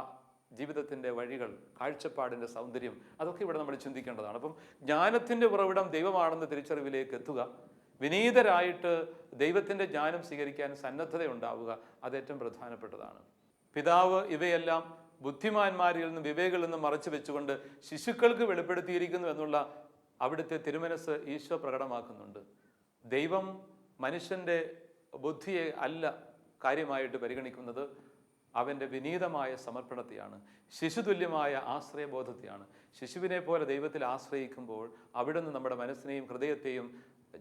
ജീവിതത്തിൻ്റെ വഴികൾ, കാഴ്ചപ്പാടിൻ്റെ സൗന്ദര്യം, അതൊക്കെ ഇവിടെ നമ്മൾ ചിന്തിക്കേണ്ടതാണ്. അപ്പം ജ്ഞാനത്തിൻ്റെ ഉറവിടം ദൈവമാണെന്ന തിരിച്ചറിവിലേക്ക് എത്തുക, വിനീതരായിട്ട് ദൈവത്തിൻ്റെ ജ്ഞാനം സ്വീകരിക്കാൻ സന്നദ്ധത ഉണ്ടാവുക, അത് ഏറ്റവും പ്രധാനപ്പെട്ടതാണ്. പിതാവ് ഇവയെല്ലാം ബുദ്ധിമാന്മാരിൽ നിന്നും വിവേകളിൽ നിന്നും മറച്ചു വെച്ചുകൊണ്ട് ശിശുക്കൾക്ക് വെളിപ്പെടുത്തിയിരിക്കുന്നു എന്നുള്ള അവിടുത്തെ തിരുമനസ് ഈശോ പ്രകടമാക്കുന്നുണ്ട്. ദൈവം മനുഷ്യൻ്റെ ബുദ്ധിയെ അല്ല കാര്യമായിട്ട് പരിഗണിക്കുന്നത്, അവൻ്റെ വിനീതമായ സമർപ്പണത്തെയാണ്, ശിശുതുല്യമായ ആശ്രയബോധത്തെയാണ്. ശിശുവിനെ പോലെ ദൈവത്തിൽ ആശ്രയിക്കുമ്പോൾ അവിടുന്ന് നമ്മുടെ മനസ്സിനെയും ഹൃദയത്തെയും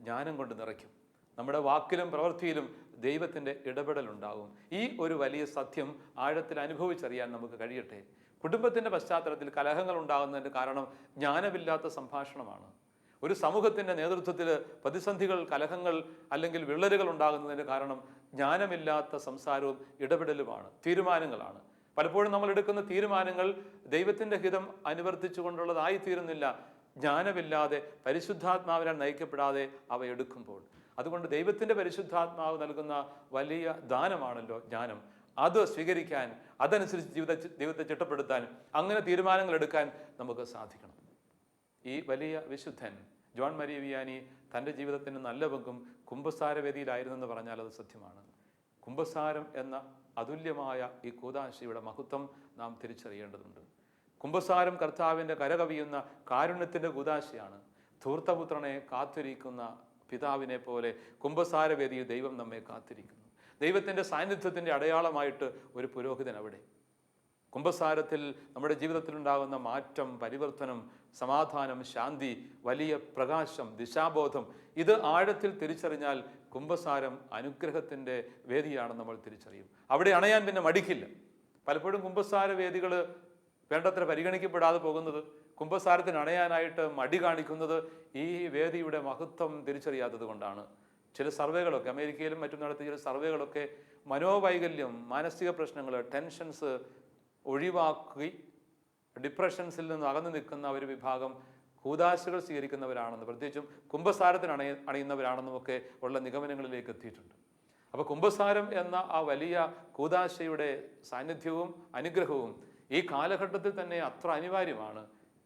ജ്ഞാനം കൊണ്ട് നിറയ്ക്കും. നമ്മുടെ വാക്കിലും പ്രവൃത്തിയിലും ദൈവത്തിൻ്റെ ഇടപെടലുണ്ടാകും. ഈ ഒരു വലിയ സത്യം ആഴത്തിൽ അനുഭവിച്ചറിയാൻ നമുക്ക് കഴിയട്ടെ. കുടുംബത്തിൻ്റെ പശ്ചാത്തലത്തിൽ കലഹങ്ങൾ ഉണ്ടാകുന്നതിൻ്റെ കാരണം ജ്ഞാനമില്ലാത്ത സംഭാഷണമാണ്. ഒരു സമൂഹത്തിൻ്റെ നേതൃത്വത്തിൽ പ്രതിസന്ധികൾ, കലഹങ്ങൾ അല്ലെങ്കിൽ വിള്ളലുകൾ ഉണ്ടാകുന്നതിൻ്റെ കാരണം ജ്ഞാനമില്ലാത്ത സംസാരവും ഇടപെടലുമാണ്, തീരുമാനങ്ങളാണ്. പലപ്പോഴും നമ്മൾ എടുക്കുന്ന തീരുമാനങ്ങൾ ദൈവത്തിൻ്റെ ഹിതം അനുവർത്തിച്ചുകൊണ്ടുള്ളതായിത്തീരുന്നില്ല, ജ്ഞാനമില്ലാതെ പരിശുദ്ധാത്മാവിനാൽ നയിക്കപ്പെടാതെ അവ എടുക്കുമ്പോൾ. അതുകൊണ്ട് ദൈവത്തിൻ്റെ പരിശുദ്ധാത്മാവ് നൽകുന്ന വലിയ ദാനമാണല്ലോ ജ്ഞാനം. അത് സ്വീകരിക്കാൻ, അതനുസരിച്ച് ദൈവത്തെ ചിട്ടപ്പെടുത്താൻ, അങ്ങനെ തീരുമാനങ്ങൾ എടുക്കാൻ നമുക്ക് സാധിക്കണം. ഈ വലിയ വിശുദ്ധൻ ജോൺ മരിയ വിയാനി തൻ്റെ ജീവിതത്തിന് നല്ല പങ്കും കുമ്പസാരവേദിയിലായിരുന്നെന്ന് പറഞ്ഞാൽ അത് സത്യമാണ്. കുമ്പസാരം എന്ന അതുല്യമായ ഈ കൂദാശയുടെ മഹത്വം നാം തിരിച്ചറിയേണ്ടതുണ്ട്. കുമ്പസാരം കർത്താവിൻ്റെ കരകവിയുന്ന കാരുണ്യത്തിൻ്റെ കൂദാശയാണ്. ധൂർത്തപുത്രനെ കാത്തിരിക്കുന്ന പിതാവിനെ പോലെ കുമ്പസാരവേദിയിൽ ദൈവം നമ്മെ കാത്തിരിക്കുന്നു. ദൈവത്തിൻ്റെ സാന്നിധ്യത്തിൻ്റെ അടയാളമായിട്ട് ഒരു പുരോഹിതൻ അവിടെ. കുമ്പസാരത്തിൽ നമ്മുടെ ജീവിതത്തിലുണ്ടാകുന്ന മാറ്റം, പരിവർത്തനം, സമാധാനം, ശാന്തി, വലിയ പ്രകാശം, ദിശാബോധം, ഇത് ആഴത്തിൽ തിരിച്ചറിഞ്ഞാൽ കുമ്പസാരം അനുഗ്രഹത്തിൻ്റെ വേദിയാണെന്ന് നമ്മൾ തിരിച്ചറിയും. അവിടെ അണയാൻ പിന്നെ മടിക്കില്ല. പലപ്പോഴും കുമ്പസാര വേദികൾ വേണ്ടത്ര പരിഗണിക്കപ്പെടാതെ പോകുന്നത്, കുമ്പസാരത്തിന് അണയാനായിട്ട് മടി കാണിക്കുന്നത് ഈ വേദിയുടെ മഹത്വം തിരിച്ചറിയാത്തത് കൊണ്ടാണ്. ചില സർവേകളൊക്കെ, അമേരിക്കയിലും മറ്റും നടത്തിയ ചില സർവേകളൊക്കെ മനോവൈകല്യം, മാനസിക പ്രശ്നങ്ങൾ, ടെൻഷൻസ് ഒഴിവാക്കി ഡിപ്രഷൻസിൽ നിന്ന് അകന്നു നിൽക്കുന്ന ഒരു വിഭാഗം കൂദാശകൾ സ്വീകരിക്കുന്നവരാണെന്ന്, പ്രത്യേകിച്ചും കുമ്പസാരത്തിന് അണയുന്നവരാണെന്നുമൊക്കെ ഉള്ള നിഗമനങ്ങളിലേക്ക് എത്തിയിട്ടുണ്ട്. അപ്പോൾ കുമ്പസാരം എന്ന ആ വലിയ കൂദാശയുടെ സാന്നിധ്യവും അനുഗ്രഹവും ഈ കാലഘട്ടത്തിൽ തന്നെ അത്ര അനിവാര്യമാണ്.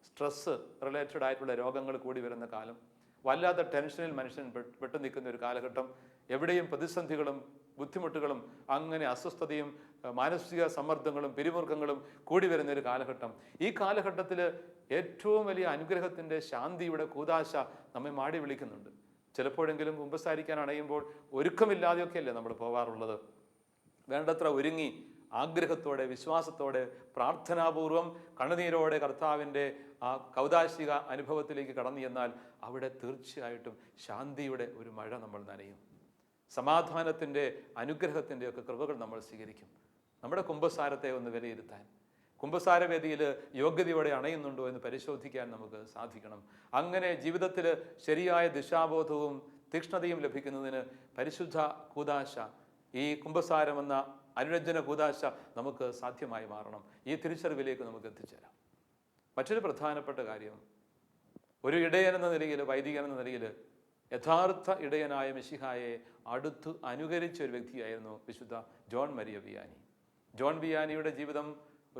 സ്ട്രെസ് റിലേറ്റഡ് ആയിട്ടുള്ള രോഗങ്ങൾ കൂടി വരുന്ന കാലം, വല്ലാത്ത ടെൻഷനിൽ മനുഷ്യൻ പെട്ടു നിൽക്കുന്ന ഒരു കാലഘട്ടം, എവിടെയും പ്രതിസന്ധികളും ബുദ്ധിമുട്ടുകളും അങ്ങനെ അസ്വസ്ഥതയും മാനസിക സമ്മർദ്ദങ്ങളും പിരിമുറുക്കങ്ങളും കൂടി വരുന്ന ഒരു കാലഘട്ടം. ഈ കാലഘട്ടത്തിൽ ഏറ്റവും വലിയ അനുഗ്രഹത്തിൻ്റെ ശാന്തിയുടെ കൂദാശ നമ്മെ മാടി വിളിക്കുന്നുണ്ട്. ചിലപ്പോഴെങ്കിലും കുമ്പസാരിക്കാൻ അണയുമ്പോൾ ഒരുക്കമില്ലാതെയൊക്കെയല്ലേ നമ്മൾ പോവാറുള്ളത്. വേണ്ടത്ര ഒരുങ്ങി ആഗ്രഹത്തോടെ, വിശ്വാസത്തോടെ, പ്രാർത്ഥനാപൂർവം, കണ്ണുനീരോടെ കർത്താവിൻ്റെ ആ കൗദാശിക അനുഭവത്തിലേക്ക് കടന്നു ചെന്നാൽ അവിടെ തീർച്ചയായിട്ടും ശാന്തിയുടെ ഒരു മഴ നമ്മൾ നനയും. സമാധാനത്തിൻ്റെ, അനുഗ്രഹത്തിൻ്റെ ഒക്കെ കൃപകൾ നമ്മൾ സ്വീകരിക്കും. നമ്മുടെ കുമ്പസാരത്തെ ഒന്ന് വിലയിരുത്താൻ, കുമ്പസാരവേദിയിൽ യോഗ്യതയോടെ അണയുന്നുണ്ടോ എന്ന് പരിശോധിക്കാൻ നമുക്ക് സാധിക്കണം. അങ്ങനെ ജീവിതത്തിൽ ശരിയായ ദിശാബോധവും തീക്ഷ്ണതയും ലഭിക്കുന്നതിന് പരിശുദ്ധ കൂദാശ, ഈ കുമ്പസാരമെന്ന അനുരഞ്ജന കൂദാശ നമുക്ക് സാധ്യമായി മാറണം. ഈ തിരിച്ചറിവിലേക്ക് നമുക്ക് എത്തിച്ചേരാം. മറ്റൊരു പ്രധാനപ്പെട്ട കാര്യം, ഒരു ഇടയൻ എന്ന നിലയിൽ, വൈദികൻ എന്ന നിലയിൽ യഥാർത്ഥ ഇടയനായ മിശിഹായെ അടുത്ത് അനുകരിച്ച ഒരു വ്യക്തിയായിരുന്നു വിശുദ്ധ ജോൺ മരിയ വിയാനി. ജോൺ വിയാനിയുടെ ജീവിതം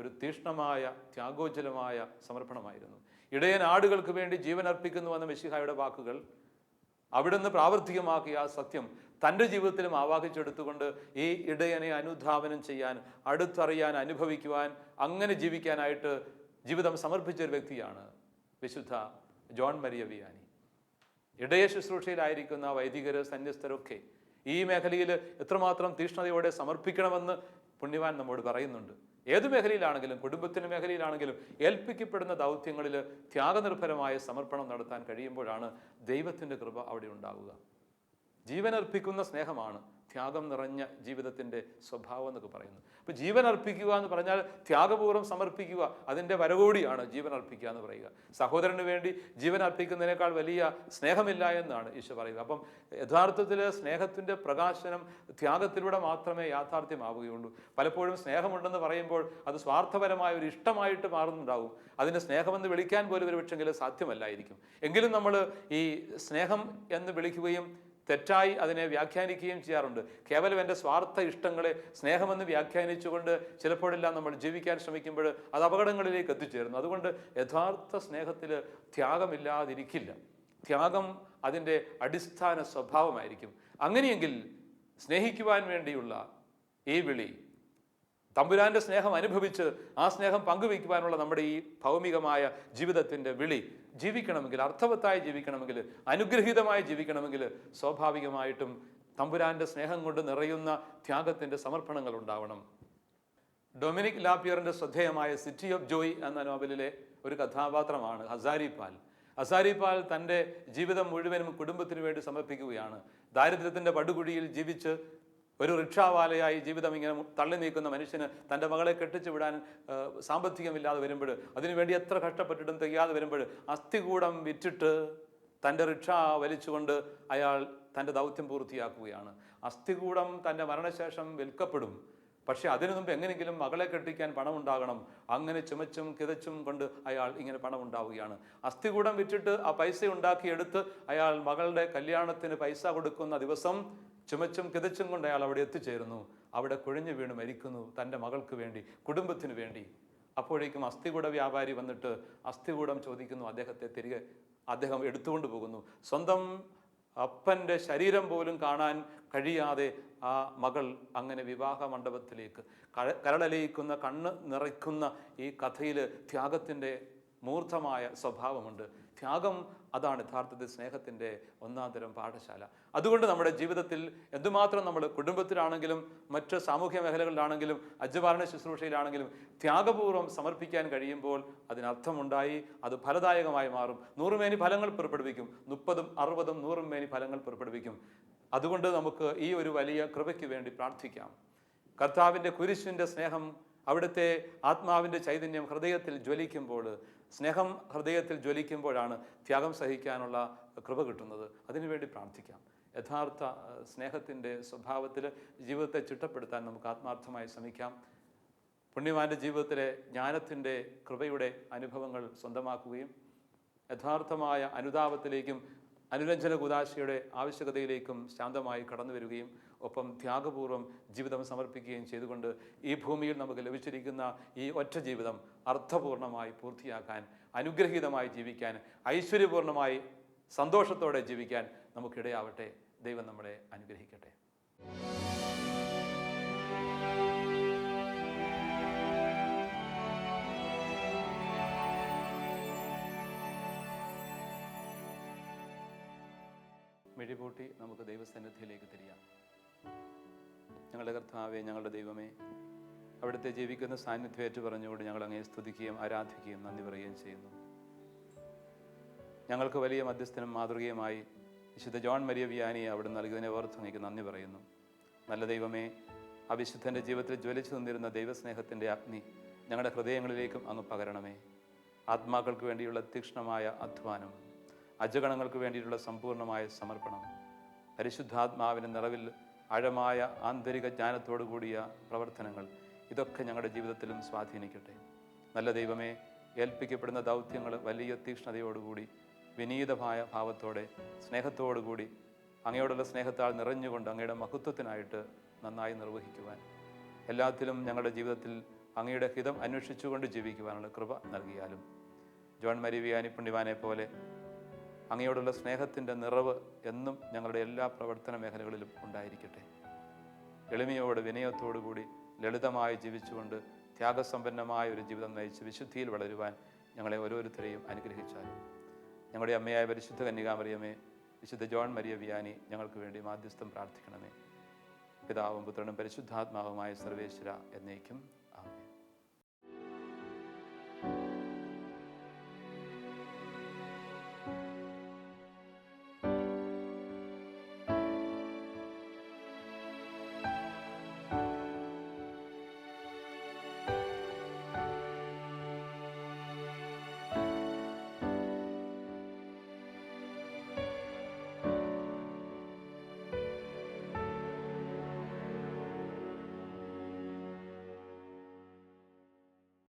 ഒരു തീക്ഷ്ണമായ, ത്യാഗോജ്വലമായ സമർപ്പണമായിരുന്നു. ഇടയൻ ആടുകൾക്ക് വേണ്ടി ജീവൻ അർപ്പിക്കുന്നുവെന്ന മിശിഹായുടെ വാക്കുകൾ, അവിടുന്ന് പ്രാവർത്തികമാക്കിയ ആ സത്യം തൻ്റെ ജീവിതത്തിലും ആവാഹിച്ചെടുത്തുകൊണ്ട് ഈ ഇടയനെ അനുധാവനം ചെയ്യാൻ, അടുത്തറിയാൻ, അനുഭവിക്കുവാൻ, അങ്ങനെ ജീവിക്കാനായിട്ട് ജീവിതം സമർപ്പിച്ച ഒരു വ്യക്തിയാണ് വിശുദ്ധ ജോൺ മരിയ വിയാനി. ഇടയ ശുശ്രൂഷയിലായിരിക്കുന്ന വൈദികർ, സന്യസ്തരൊക്കെ ഈ മേഖലയിൽ എത്രമാത്രം തീക്ഷ്ണതയോടെ സമർപ്പിക്കണമെന്ന് പുണ്യവാൻ നമ്മോട് പറയുന്നുണ്ട്. ഏതു മേഖലയിലാണെങ്കിലും, കുടുംബത്തിൻ്റെ മേഖലയിലാണെങ്കിലും ഏൽപ്പിക്കപ്പെടുന്ന ദൗത്യങ്ങളിൽ ത്യാഗനിർഭരമായ സമർപ്പണം നടത്താൻ കഴിയുമ്പോഴാണ് ദൈവത്തിൻ്റെ കൃപ അവിടെ ഉണ്ടാവുക. ജീവനർപ്പിക്കുന്ന സ്നേഹമാണ് ത്യാഗം നിറഞ്ഞ ജീവിതത്തിൻ്റെ സ്വഭാവം എന്നൊക്കെ പറയുന്നത്. അപ്പോൾ ജീവൻ അർപ്പിക്കുക എന്ന് പറഞ്ഞാൽ ത്യാഗപൂർവ്വം സമർപ്പിക്കുക, അതിൻ്റെ വരകൂടിയാണ് ജീവൻ അർപ്പിക്കുക എന്ന് പറയുക. സഹോദരന് വേണ്ടി ജീവൻ അർപ്പിക്കുന്നതിനേക്കാൾ വലിയ സ്നേഹമില്ല എന്നാണ് ഈശോ പറയുക. അപ്പം യഥാർത്ഥത്തിൽ സ്നേഹത്തിൻ്റെ പ്രകാശനം ത്യാഗത്തിലൂടെ മാത്രമേ യാഥാർത്ഥ്യമാവുകയുള്ളൂ. പലപ്പോഴും സ്നേഹമുണ്ടെന്ന് പറയുമ്പോൾ അത് സ്വാർത്ഥപരമായ ഒരു ഇഷ്ടമായിട്ട് മാറുന്നുണ്ടാവും. അതിനെ സ്നേഹമെന്ന് വിളിക്കാൻ പോലും ഒരു പക്ഷെങ്കിൽ സാധ്യമല്ലായിരിക്കും. എങ്കിലും നമ്മൾ ഈ സ്നേഹം എന്ന് വിളിക്കുകയും തെറ്റായി അതിനെ വ്യാഖ്യാനിക്കുകയും ചെയ്യാറുണ്ട്. കേവലം എൻ്റെ സ്വാർത്ഥ ഇഷ്ടങ്ങളെ സ്നേഹമെന്ന് വ്യാഖ്യാനിച്ചുകൊണ്ട് ചിലപ്പോഴെല്ലാം നമ്മൾ ജീവിക്കാൻ ശ്രമിക്കുമ്പോൾ അത് അപകടങ്ങളിലേക്ക് എത്തിച്ചേരുന്നു. അതുകൊണ്ട് യഥാർത്ഥ സ്നേഹത്തിൽ ത്യാഗമില്ലാതിരിക്കില്ല. ത്യാഗം അതിൻ്റെ അടിസ്ഥാന സ്വഭാവമായിരിക്കും. അങ്ങനെയെങ്കിൽ സ്നേഹിക്കുവാൻ വേണ്ടിയുള്ള ഈ വിളി, തമ്പുരാൻ്റെ സ്നേഹം അനുഭവിച്ച് ആ സ്നേഹം പങ്കുവയ്ക്കുവാനുള്ള നമ്മുടെ ഈ ഭൗമികമായ ജീവിതത്തിൻ്റെ വിളി ജീവിക്കണമെങ്കിൽ, അർത്ഥവത്തായി ജീവിക്കണമെങ്കിൽ, അനുഗ്രഹീതമായി ജീവിക്കണമെങ്കിൽ സ്വാഭാവികമായിട്ടും തമ്പുരാൻ്റെ സ്നേഹം കൊണ്ട് നിറയുന്ന ത്യാഗത്തിൻ്റെ സമർപ്പണങ്ങൾ ഉണ്ടാവണം. ഡൊമിനിക് ലാപ്പിയറിൻ്റെ ശ്രദ്ധേയമായ സിറ്റി ഓഫ് ജോയ് എന്ന നോവലിലെ ഒരു കഥാപാത്രമാണ് ഹസാരിപാൽ. ഹസാരിപാൽ തൻ്റെ ജീവിതം മുഴുവനും കുടുംബത്തിന് വേണ്ടി സമർപ്പിക്കുകയാണ്. ദാരിദ്ര്യത്തിൻ്റെ പടുകുഴിയിൽ ജീവിച്ച് ഒരു റിക്ഷാവാലയായി ജീവിതം ഇങ്ങനെ തള്ളി നീക്കുന്ന മനുഷ്യന് തൻ്റെ മകളെ കെട്ടിച്ചു വിടാൻ സാമ്പത്തികമില്ലാതെ വരുമ്പോൾ, അതിനുവേണ്ടി എത്ര കഷ്ടപ്പെട്ടിട്ടും തികയാതെ വരുമ്പോൾ അസ്ഥികൂടം വിറ്റിട്ട് തൻ്റെ റിക്ഷ വലിച്ചുകൊണ്ട് അയാൾ തൻ്റെ ദൗത്യം പൂർത്തിയാക്കുകയാണ്. അസ്ഥികൂടം തൻ്റെ മരണശേഷം വിൽക്കപ്പെടും. പക്ഷെ അതിനു മുമ്പ് എങ്ങനെയെങ്കിലും മകളെ കെട്ടിക്കാൻ പണമുണ്ടാകണം. അങ്ങനെ ചുമച്ചും കിതച്ചും കൊണ്ട് അയാൾ ഇങ്ങനെ പണമുണ്ടാവുകയാണ്. അസ്ഥികൂടം വിറ്റിട്ട് ആ പൈസ ഉണ്ടാക്കിയെടുത്ത് അയാൾ മകളുടെ കല്യാണത്തിന് പൈസ കൊടുക്കുന്ന ദിവസം ചുമച്ചും കിതച്ചും കൊണ്ട് അയാൾ അവിടെ എത്തിച്ചേരുന്നു. അവിടെ കുഴഞ്ഞു വീണ് മരിക്കുന്നു, തൻ്റെ മകൾക്ക് വേണ്ടി, കുടുംബത്തിന് വേണ്ടി. അപ്പോഴേക്കും അസ്ഥികൂട വ്യാപാരി വന്നിട്ട് അസ്ഥികൂടം ചോദിക്കുന്നു. അദ്ദേഹം എടുത്തുകൊണ്ട് പോകുന്നു. സ്വന്തം അപ്പൻ്റെ ശരീരം പോലും കാണാൻ കഴിയാതെ ആ മകൾ അങ്ങനെ വിവാഹ മണ്ഡപത്തിലേക്ക് കരളലിയിക്കുന്ന, കണ്ണ് നിറയ്ക്കുന്ന ഈ കഥയിൽ ത്യാഗത്തിൻ്റെ മൂർത്തമായ സ്വഭാവമുണ്ട്. ത്യാഗം അതാണ് യഥാർത്ഥത്തിൽ സ്നേഹത്തിൻ്റെ ഒന്നാം തരം പാഠശാല. അതുകൊണ്ട് നമ്മുടെ ജീവിതത്തിൽ എന്തുമാത്രം നമ്മൾ കുടുംബത്തിലാണെങ്കിലും മറ്റ് സാമൂഹ്യ മേഖലകളിലാണെങ്കിലും അജപാലന ശുശ്രൂഷയിലാണെങ്കിലും ത്യാഗപൂർവ്വം സമർപ്പിക്കാൻ കഴിയുമ്പോൾ അതിനർത്ഥമുണ്ടായി, അത് ഫലദായകമായി മാറും. 100 മേനി ഫലങ്ങൾ പുറപ്പെടുവിക്കും. 30, 60, 100 മേനി ഫലങ്ങൾ പുറപ്പെടുവിക്കും. അതുകൊണ്ട് നമുക്ക് ഈ ഒരു വലിയ കൃപയ്ക്ക് വേണ്ടി പ്രാർത്ഥിക്കാം. കർത്താവിൻ്റെ കുരിശിൻ്റെ സ്നേഹം, അവിടുത്തെ ആത്മാവിൻ്റെ ചൈതന്യം ഹൃദയത്തിൽ ജ്വലിക്കുമ്പോൾ, സ്നേഹം ഹൃദയത്തിൽ ജ്വലിക്കുമ്പോഴാണ് ത്യാഗം സഹിക്കാനുള്ള കൃപ കിട്ടുന്നത്. അതിനുവേണ്ടി പ്രാർത്ഥിക്കാം. യഥാർത്ഥ സ്നേഹത്തിൻ്റെ സ്വഭാവത്തിൽ ജീവിതത്തെ ചിട്ടപ്പെടുത്താൻ നമുക്ക് ആത്മാർത്ഥമായി ശ്രമിക്കാം. പുണ്യവാൻ്റെ ജീവിതത്തിലെ ജ്ഞാനത്തിൻ്റെ കൃപയുടെ അനുഭവങ്ങൾ സ്വന്തമാക്കുകയും യഥാർത്ഥമായ അനുതാപത്തിലേക്കും അനുരഞ്ജന കുദാശയുടെ ആവശ്യകതയിലേക്കും ശാന്തമായി കടന്നു വരികയും ഒപ്പം ത്യാഗപൂർവ്വം ജീവിതം സമർപ്പിക്കുകയും ചെയ്തുകൊണ്ട് ഈ ഭൂമിയിൽ നമുക്ക് ലഭിച്ചിരിക്കുന്ന ഈ ഒറ്റ ജീവിതം അർത്ഥപൂർണമായി പൂർത്തിയാക്കാൻ, അനുഗ്രഹീതമായി ജീവിക്കാൻ, ഐശ്വര്യപൂർണമായി സന്തോഷത്തോടെ ജീവിക്കാൻ നമുക്കിടയാവട്ടെ. ദൈവം നമ്മളെ അനുഗ്രഹിക്കട്ടെ. മിഴിപൂട്ടി നമുക്ക് ദൈവസന്നിധിയിലേക്ക് തിരിയാം. ഞങ്ങളുടെ കർത്താവേ, ഞങ്ങളുടെ ദൈവമേ, അവിടുത്തെ ജീവിക്കുന്ന സാന്നിധ്യം ഏറ്റു പറഞ്ഞുകൊണ്ട് ഞങ്ങൾ അങ്ങേ സ്തുതിക്കുകയും ആരാധിക്കുകയും നന്ദി പറയുകയും ചെയ്യുന്നു. ഞങ്ങൾക്ക് വലിയ മധ്യസ്ഥനും മാതൃകയുമായി വിശുദ്ധ ജോൺ മരിയ വിയാനിയെ അവിടെ നൽകിയതിനെ ഓർത്ത് അങ്ങേക്ക് നന്ദി പറയുന്നു. നല്ല ദൈവമേ, ആ വിശുദ്ധൻ്റെ ജീവിതത്തിൽ ജ്വലിച്ചു നിന്നിരുന്ന ദൈവസ്നേഹത്തിൻ്റെ അഗ്നി ഞങ്ങളുടെ ഹൃദയങ്ങളിലേക്കും അങ്ങ് പകരണമേ. ആത്മാക്കൾക്ക് വേണ്ടിയുള്ള തീക്ഷ്ണമായ അധ്വാനം, അജഗണങ്ങൾക്ക് വേണ്ടിയിട്ടുള്ള സമ്പൂർണമായ സമർപ്പണം, പരിശുദ്ധാത്മാവിൻ്റെ നിറവിൽ ആഴമായ ആന്തരിക ജ്ഞാനത്തോടു കൂടിയ പ്രവർത്തനങ്ങൾ, ഇതൊക്കെ ഞങ്ങളുടെ ജീവിതത്തിലും സ്വാധീനിക്കട്ടെ. നല്ല ദൈവമേ, ഏൽപ്പിക്കപ്പെടുന്ന ദൗത്യങ്ങൾ വലിയ തീക്ഷ്ണതയോടുകൂടി, വിനീതമായ ഭാവത്തോടെ, സ്നേഹത്തോടുകൂടി, അങ്ങയോടുള്ള സ്നേഹത്താൽ നിറഞ്ഞുകൊണ്ട് അങ്ങയുടെ മഹത്വത്തിനായിട്ട് നന്നായി നിർവഹിക്കുവാൻ, എല്ലാത്തിലും ഞങ്ങളുടെ ജീവിതത്തിൽ അങ്ങയുടെ ഹിതം അന്വേഷിച്ചുകൊണ്ട് ജീവിക്കുവാനുള്ള കൃപ നൽകിയാലും, ജോൺ മരിയ വിയാനി പുണ്യവാനെ പോലെ അങ്ങയോടുള്ള സ്നേഹത്തിൻ്റെ നിറവ് എന്നും ഞങ്ങളുടെ എല്ലാ പ്രവർത്തന മേഖലകളിലും ഉണ്ടായിരിക്കട്ടെ. എളിമയോട് വിനയത്തോടുകൂടി ലളിതമായി ജീവിച്ചുകൊണ്ട് ത്യാഗസമ്പന്നമായ ഒരു ജീവിതം നയിച്ച് വിശുദ്ധിയിൽ വളരുവാൻ ഞങ്ങളെ ഓരോരുത്തരെയും അനുഗ്രഹിച്ചാലും, ഞങ്ങളുടെ അമ്മയായ പരിശുദ്ധ കന്യകാമറിയമേ, വിശുദ്ധ ജോൺ മരിയ വിയാനി ഞങ്ങൾക്ക് വേണ്ടി മാധ്യസ്ഥം പ്രാർത്ഥിക്കണമേ. പിതാവും പുത്രനും പരിശുദ്ധാത്മാവുമായ സർവേശ്വര എന്നേക്കും.